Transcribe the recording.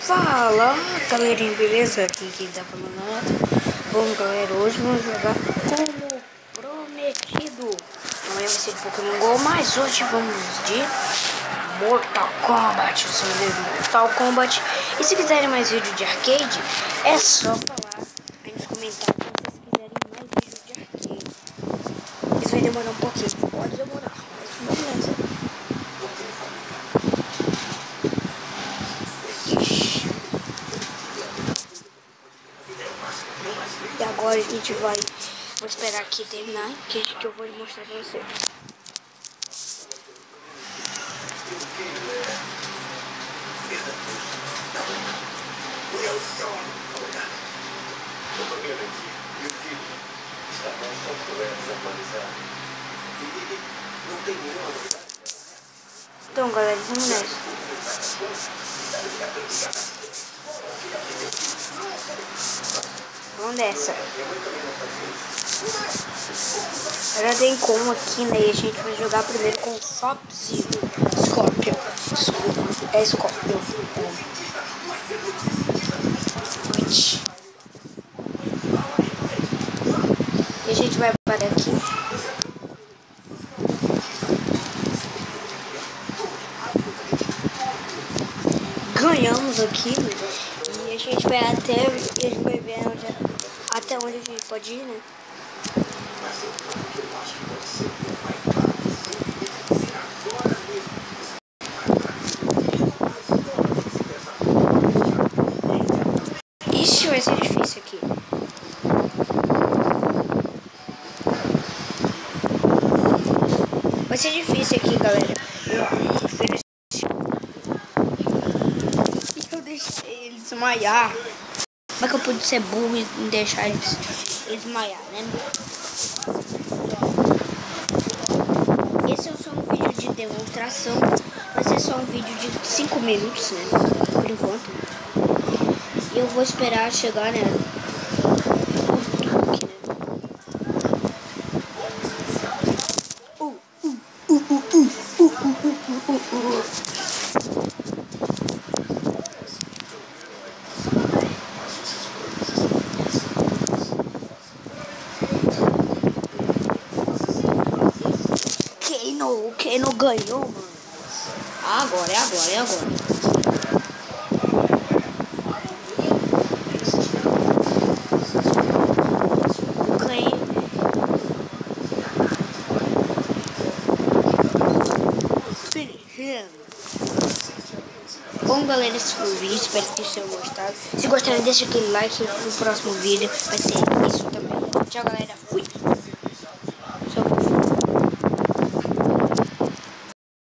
Fala galerinha, beleza? Aqui quem tá falando é Neto. Bom galera, hoje vamos jogar como prometido. Amanhã vai ser de Pokémon GO, mas hoje vamos de Mortal Kombat. O servidor de Mortal Kombat. E se quiserem mais vídeo de arcade, é só falar aí nos comentários se vocês quiserem mais vídeo de arcade. Isso vai demorar um pouquinho, pode demorar, mas beleza. E agora a gente vai... Vou esperar aqui terminar, que eu vou mostrar pra você. Então galera, vamos nessa. Vamos nessa. Já tem como aqui, né? E a gente vai jogar primeiro com Sub-Zero. Scorpion. Desculpa, é Scorpion. E a gente vai parar aqui. Ganhamos aqui, né? E a gente vai até... A gente vai ver até onde a gente pode ir, né? Ixi, vai ser difícil aqui. Vai ser difícil aqui, galera. Eu deixei ele desmaiar. Como é que eu pude ser burro e deixar ele desmaiar, né? Esse é só um vídeo de demonstração. Vai ser só um vídeo de 5 minutos, né? Por enquanto. E eu vou esperar chegar, né? Quem não ganhou, mano? Agora, é agora, é agora. Bom galera, esse foi o vídeo, espero que vocês tenham gostado. Se gostaram, deixa aquele like no próximo vídeo, vai ser isso também. Tchau galera, fui!